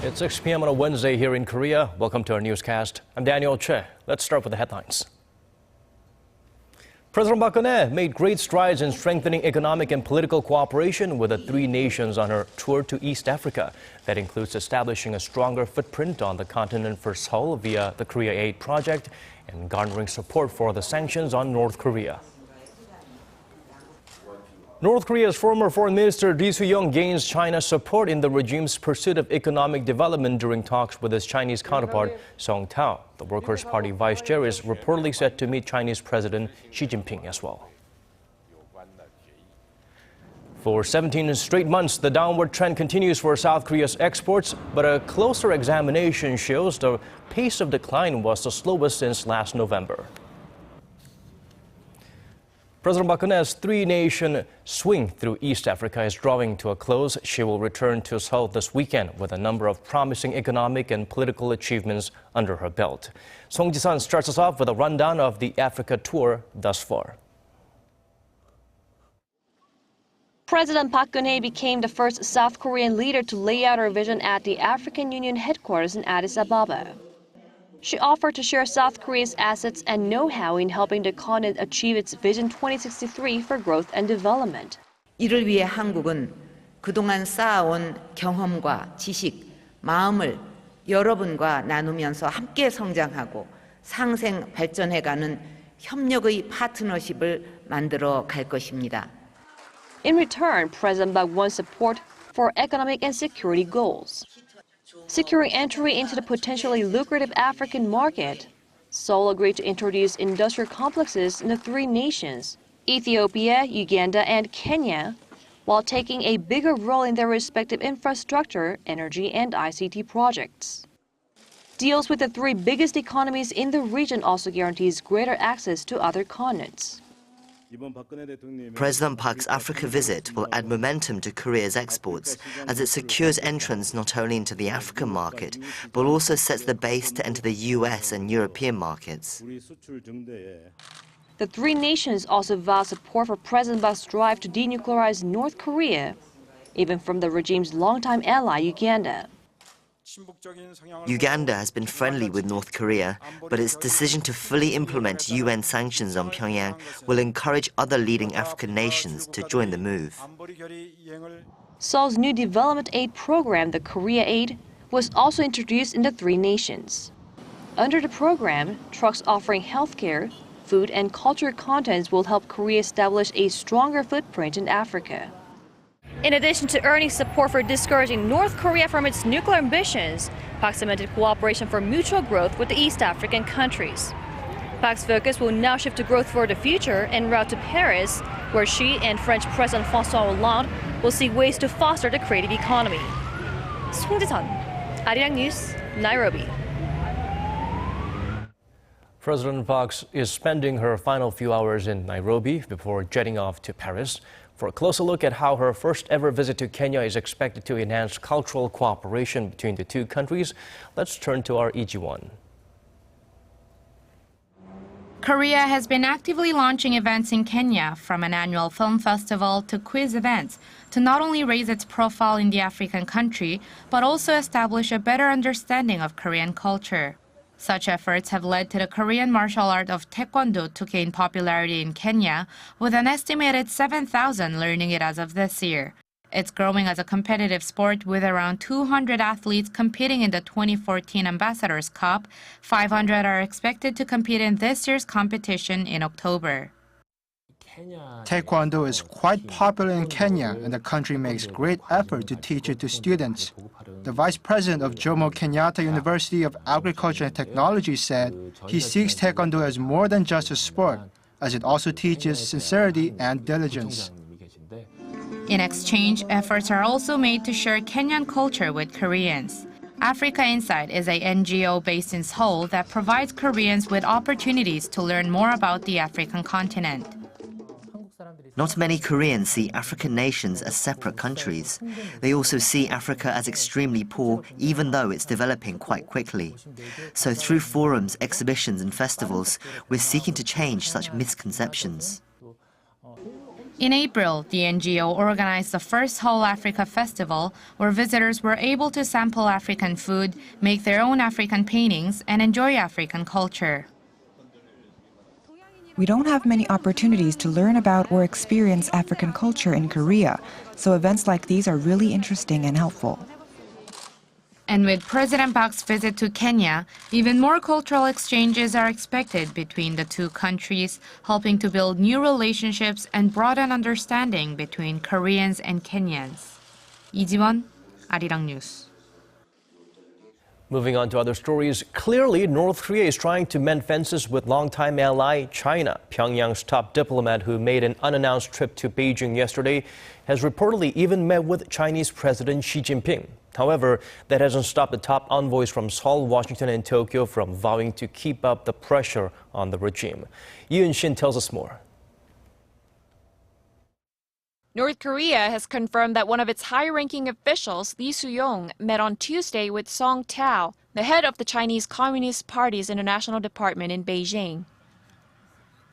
It's 6 p.m. on a Wednesday here in Korea. Welcome to our newscast. I'm Daniel Che. Let's start with the headlines. President Park Geun-hye made great strides in strengthening economic and political cooperation with the three nations on her tour to East Africa. That includes establishing a stronger footprint on the continent for Seoul via the Korea Aid project and garnering support for the sanctions on North Korea. North Korea's former Foreign Minister Ri Su-young gains China's support in the regime's pursuit of economic development during talks with his Chinese counterpart, Song Tao. The Workers' Party vice chair is reportedly set to meet Chinese President Xi Jinping as well. For 17 straight months, the downward trend continues for South Korea's exports, but a closer examination shows the pace of decline was the slowest since last November. President Park Geun-hye's three-nation swing through East Africa is drawing to a close. She will return to Seoul this weekend with a number of promising economic and political achievements under her belt. Song Ji-sun starts us off with a rundown of the Africa tour thus far. President Park Geun-hye became the first South Korean leader to lay out her vision at the African Union headquarters in Addis Ababa. She offered to share South Korea's assets and know-how in helping the continent achieve its Vision 2063 for growth and development. 이를 위해 한국은 그동안 쌓아온 경험과 지식, 마음을 여러분과 나누면서 함께 성장하고 상생 발전해가는 협력의 파트너십을 만들어 갈 것입니다. In return, President Park wants support for economic and security goals. Securing entry into the potentially lucrative African market, Seoul agreed to introduce industrial complexes in the three nations, Ethiopia, Uganda, and Kenya, while taking a bigger role in their respective infrastructure, energy, and ICT projects. Deals with the three biggest economies in the region also guarantees greater access to other continents. President Park's Africa visit will add momentum to Korea's exports as it secures entrance not only into the African market, but also sets the base to enter the US and European markets. The three nations also vow support for President Park's drive to denuclearize North Korea, even from the regime's longtime ally, Uganda. Uganda has been friendly with North Korea, but its decision to fully implement UN sanctions on Pyongyang will encourage other leading African nations to join the move. Seoul's new development aid program, the Korea Aid, was also introduced in the three nations. Under the program, trucks offering healthcare, food, and cultural contents will help Korea establish a stronger footprint in Africa. In addition to earning support for discouraging North Korea from its nuclear ambitions, Park cemented cooperation for mutual growth with the East African countries. Park's focus will now shift to growth for the future en route to Paris, where she and French President François Hollande will seek ways to foster the creative economy. Song Ji-sun, Arirang News, Nairobi. President Park is spending her final few hours in Nairobi before jetting off to Paris. For a closer look at how her first ever visit to Kenya is expected to enhance cultural cooperation between the two countries, let's turn to our EG1. Korea has been actively launching events in Kenya, from an annual film festival to quiz events, to not only raise its profile in the African country, but also establish a better understanding of Korean culture. Such efforts have led to the Korean martial art of Taekwondo to gain popularity in Kenya, with an estimated 7,000 learning it as of this year. It's growing as a competitive sport with around 200 athletes competing in the 2014 Ambassadors Cup. 500 are expected to compete in this year's competition in October. Taekwondo is quite popular in Kenya, and the country makes great effort to teach it to students. The vice president of Jomo Kenyatta University of Agriculture and Technology said he sees Taekwondo as more than just a sport, as it also teaches sincerity and diligence. In exchange, efforts are also made to share Kenyan culture with Koreans. Africa Insight is a NGO based in Seoul that provides Koreans with opportunities to learn more about the African continent. Not many Koreans see African nations as separate countries. They also see Africa as extremely poor, even though it's developing quite quickly. So through forums, exhibitions and festivals, we're seeking to change such misconceptions. In April, the NGO organized the first Whole Africa Festival, where visitors were able to sample African food, make their own African paintings, and enjoy African culture. We don't have many opportunities to learn about or experience African culture in Korea, so events like these are really interesting and helpful. And with President Park's visit to Kenya, even more cultural exchanges are expected between the two countries, helping to build new relationships and broaden understanding between Koreans and Kenyans. 이지원, Arirang News. Moving on to other stories, clearly North Korea is trying to mend fences with longtime ally China. Pyongyang's top diplomat, who made an unannounced trip to Beijing yesterday, has reportedly even met with Chinese President Xi Jinping. However, that hasn't stopped the top envoys from Seoul, Washington, and Tokyo from vowing to keep up the pressure on the regime. Yoon Shin tells us more. North Korea has confirmed that one of its high-ranking officials, Lee Soo-yong, met on Tuesday with Song Tao, the head of the Chinese Communist Party's international department in Beijing.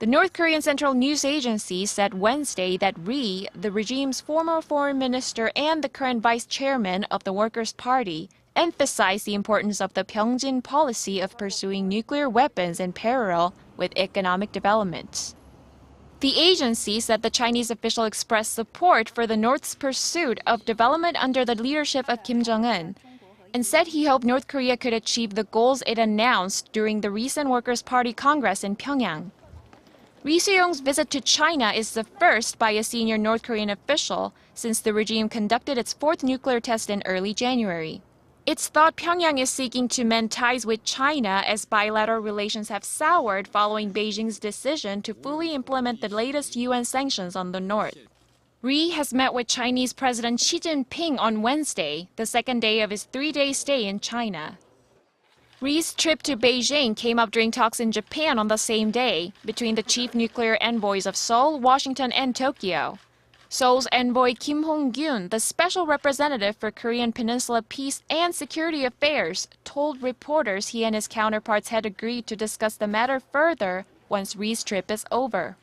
The North Korean Central News Agency said Wednesday that Ri, the regime's former foreign minister and the current vice chairman of the Workers' Party, emphasized the importance of the Pyongyang policy of pursuing nuclear weapons in parallel with economic development. The agency said the Chinese official expressed support for the North's pursuit of development under the leadership of Kim Jong-un, and said he hoped North Korea could achieve the goals it announced during the recent Workers' Party Congress in Pyongyang. Ri Soo-yong's visit to China is the first by a senior North Korean official since the regime conducted its fourth nuclear test in early January. It's thought Pyongyang is seeking to mend ties with China as bilateral relations have soured following Beijing's decision to fully implement the latest UN sanctions on the North. Ri has met with Chinese President Xi Jinping on Wednesday, the second day of his three-day stay in China. Ri's trip to Beijing came up during talks in Japan on the same day between the chief nuclear envoys of Seoul, Washington, and Tokyo. Seoul's envoy Kim Hong-gyun, the special representative for Korean Peninsula Peace and Security Affairs, told reporters he and his counterparts had agreed to discuss the matter further once Ri's trip is over.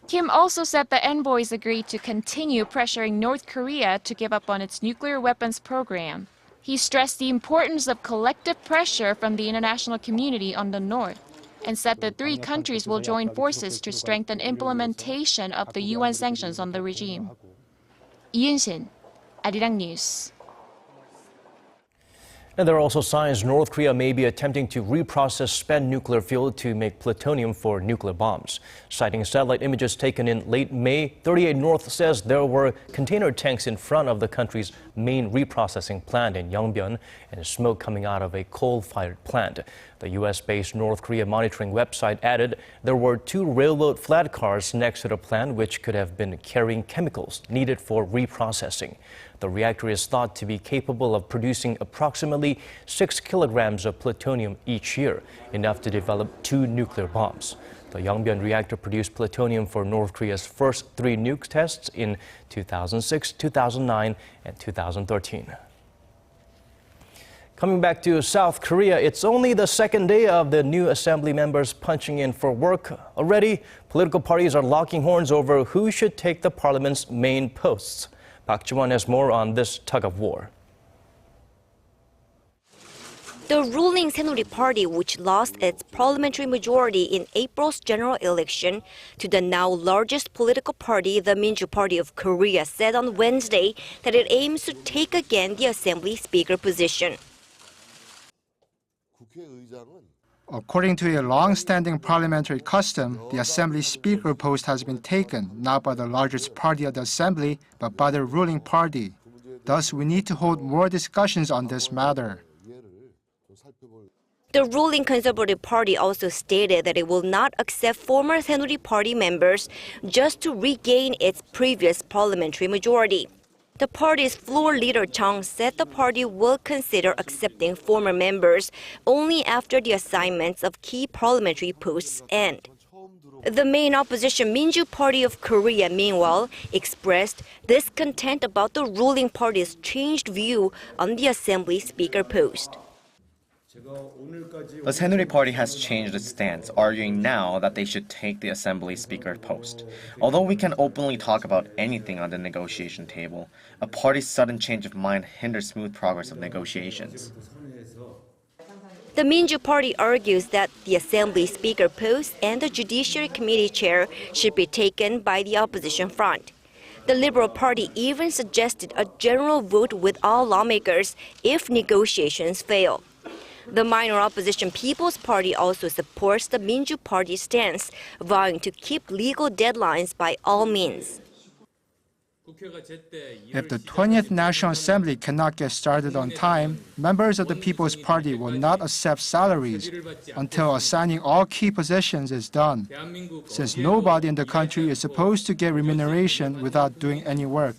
Kim also said the envoys agreed to continue pressuring North Korea to give up on its nuclear weapons program. He stressed the importance of collective pressure from the international community on the North, and said the three countries will join forces to strengthen implementation of the UN sanctions on the regime. Yoon Shin, Arirang News. And there are also signs North Korea may be attempting to reprocess spent nuclear fuel to make plutonium for nuclear bombs. Citing satellite images taken in late May, 38 North says there were container tanks in front of the country's main reprocessing plant in Yongbyon and smoke coming out of a coal-fired plant. The U.S.-based North Korea monitoring website added there were 2 railroad flat cars next to the plant which could have been carrying chemicals needed for reprocessing. The reactor is thought to be capable of producing approximately 6 kilograms of plutonium each year, enough to develop 2 nuclear bombs. The Yongbyon reactor produced plutonium for North Korea's first 3 nuke tests in 2006, 2009, and 2013. Coming back to South Korea, it's only the second day of the new assembly members punching in for work. Already, political parties are locking horns over who should take the parliament's main posts. Park Ji-won has more on this tug-of-war. The ruling Saenuri Party, which lost its parliamentary majority in April's general election to the now largest political party, the Minju Party of Korea, said on Wednesday that it aims to take again the Assembly Speaker position. According to a long-standing parliamentary custom, the Assembly Speaker post has been taken not by the largest party of the Assembly, but by the ruling party. Thus, we need to hold more discussions on this matter. The ruling Conservative Party also stated that it will not accept former Saenuri Party members just to regain its previous parliamentary majority. The party's floor leader Chung said the party will consider accepting former members only after the assignments of key parliamentary posts end. The main opposition Minju Party of Korea, meanwhile, expressed discontent about the ruling party's changed view on the Assembly Speaker post. The Saenuri Party has changed its stance, arguing now that they should take the Assembly Speaker post. Although we can openly talk about anything on the negotiation table, a party's sudden change of mind hinders smooth progress of negotiations. The Namyangju Party argues that the Assembly Speaker post and the Judiciary Committee chair should be taken by the opposition front. The Liberal Party even suggested a general vote with all lawmakers if negotiations fail. The minor opposition People's Party also supports the Namyangju Party's stance, vowing to keep legal deadlines by all means. If the 20th National Assembly cannot get started on time, members of the People's Party will not accept salaries until assigning all key positions is done, since nobody in the country is supposed to get remuneration without doing any work.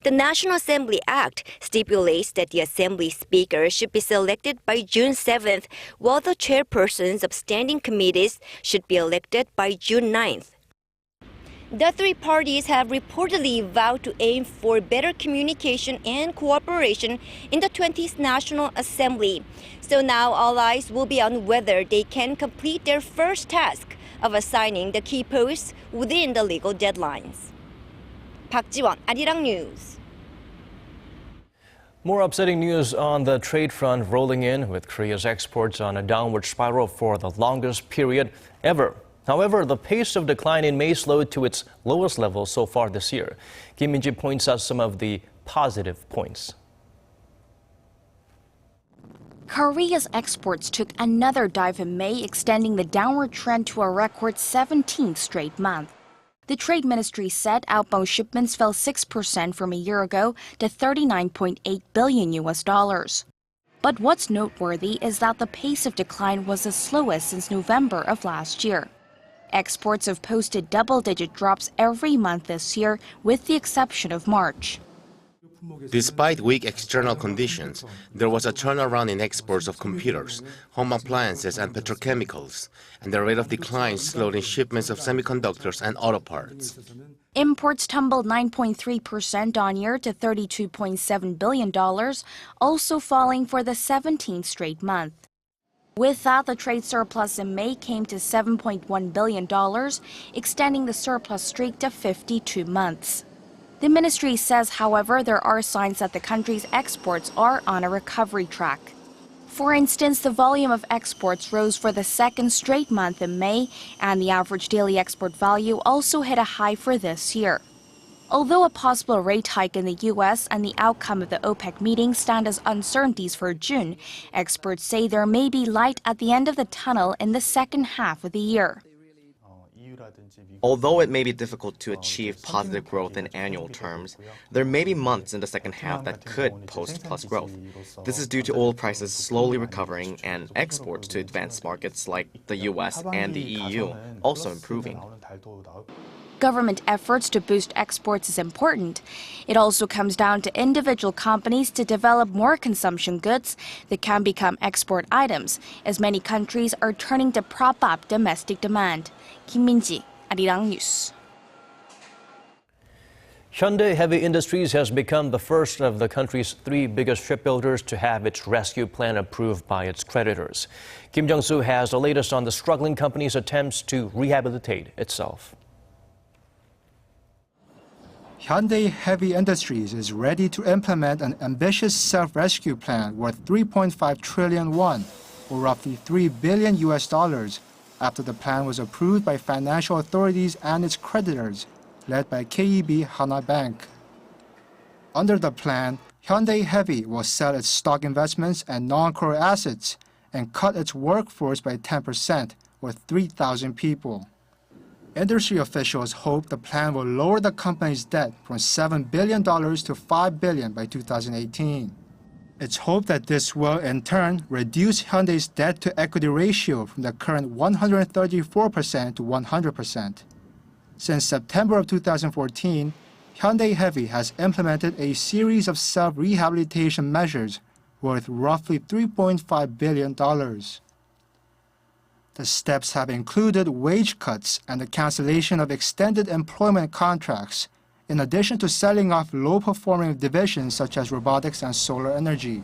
The National Assembly Act stipulates that the Assembly Speaker should be selected by June 7th, while the chairpersons of standing committees should be elected by June 9th. The three parties have reportedly vowed to aim for better communication and cooperation in the 20th National Assembly. So now all eyes will be on whether they can complete their first task of assigning the key posts within the legal deadlines. Park Ji-won, Arirang News. More upsetting news on the trade front rolling in, with Korea's exports on a downward spiral for the longest period ever. However, the pace of decline in May slowed to its lowest level so far this year. Kim Min-ji points out some of the positive points. Korea's exports took another dive in May, extending the downward trend to a record 17th straight month. The Trade Ministry said outbound shipments fell 6% from a year ago to $39.8 billion. But what's noteworthy is that the pace of decline was the slowest since November of last year. Exports have posted double-digit drops every month this year, with the exception of March. Despite weak external conditions, there was a turnaround in exports of computers, home appliances and petrochemicals, and the rate of decline slowed in shipments of semiconductors and auto parts. Imports tumbled 9.3% on year to $32.7 billion, also falling for the 17th straight month. With that, the trade surplus in May came to $7.1 billion, extending the surplus streak to 52 months. The ministry says, however, there are signs that the country's exports are on a recovery track. For instance, the volume of exports rose for the second straight month in May, and the average daily export value also hit a high for this year. Although a possible rate hike in the U.S. and the outcome of the OPEC meeting stand as uncertainties for June, experts say there may be light at the end of the tunnel in the second half of the year. Although it may be difficult to achieve positive growth in annual terms, there may be months in the second half that could post plus growth. This is due to oil prices slowly recovering and exports to advanced markets like the U.S. and the EU also improving. Government efforts to boost exports is important. It also comes down to individual companies to develop more consumption goods that can become export items, as many countries are turning to prop up domestic demand. Kim Min-ji, Arirang News. Hyundai Heavy Industries has become the first of the country's three biggest shipbuilders to have its rescue plan approved by its creditors. Kim Jung-soo has the latest on the struggling company's attempts to rehabilitate itself. Hyundai Heavy Industries is ready to implement an ambitious self-rescue plan worth 3.5 trillion won, or roughly $3 billion, after the plan was approved by financial authorities and its creditors, led by KEB Hana Bank. Under the plan, Hyundai Heavy will sell its stock investments and non-core assets and cut its workforce by 10%, or 3,000 people. Industry officials hope the plan will lower the company's debt from $7 billion to $5 billion by 2018. It's hoped that this will, in turn, reduce Hyundai's debt-to-equity ratio from the current 134% to 100%. Since September of 2014, Hyundai Heavy has implemented a series of self-rehabilitation measures worth roughly $3.5 billion. The steps have included wage cuts and the cancellation of extended employment contracts, in addition to selling off low-performing divisions such as robotics and solar energy.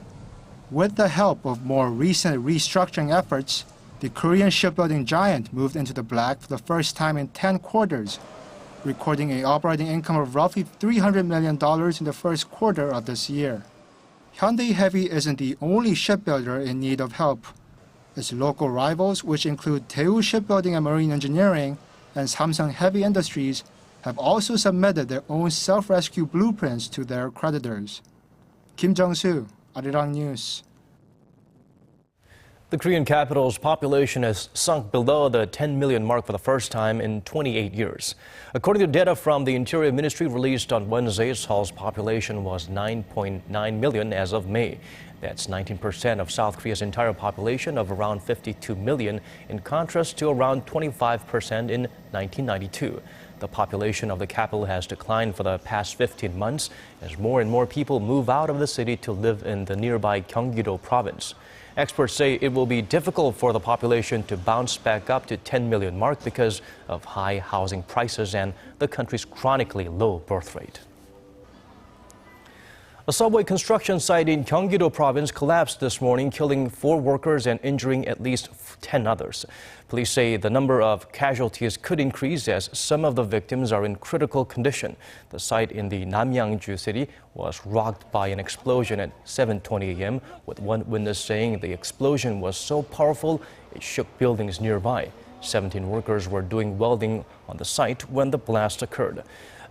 With the help of more recent restructuring efforts, the Korean shipbuilding giant moved into the black for the first time in 10 quarters, recording an operating income of roughly $300 million in the first quarter of this year. Hyundai Heavy isn't the only shipbuilder in need of help. Its local rivals, which include Daewoo Shipbuilding and Marine Engineering and Samsung Heavy Industries, have also submitted their own self-rescue blueprints to their creditors. Kim Jung-soo, Arirang News. The Korean capital's population has sunk below the 10 million mark for the first time in 28 years. According to data from the Interior Ministry released on Wednesday, Seoul's population was 9.9 million as of May. That's 19% of South Korea's entire population of around 52 million, in contrast to around 25% in 1992. The population of the capital has declined for the past 15 months as more and more people move out of the city to live in the nearby Gyeonggi-do province. Experts say it will be difficult for the population to bounce back up to 10 million mark because of high housing prices and the country's chronically low birth rate. A subway construction site in Gyeonggi-do province collapsed this morning, killing 4 workers and injuring at least 10 others. Police say the number of casualties could increase as some of the victims are in critical condition. The site in the Namyangju city was rocked by an explosion at 7:20 a.m., with one witness saying the explosion was so powerful it shook buildings nearby. 17 workers were doing welding on the site when the blast occurred.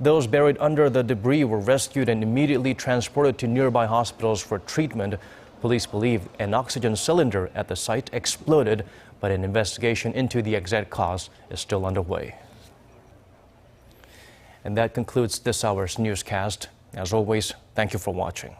Those buried under the debris were rescued and immediately transported to nearby hospitals for treatment. Police believe an oxygen cylinder at the site exploded, but an investigation into the exact cause is still underway. And that concludes this hour's newscast. As always, thank you for watching.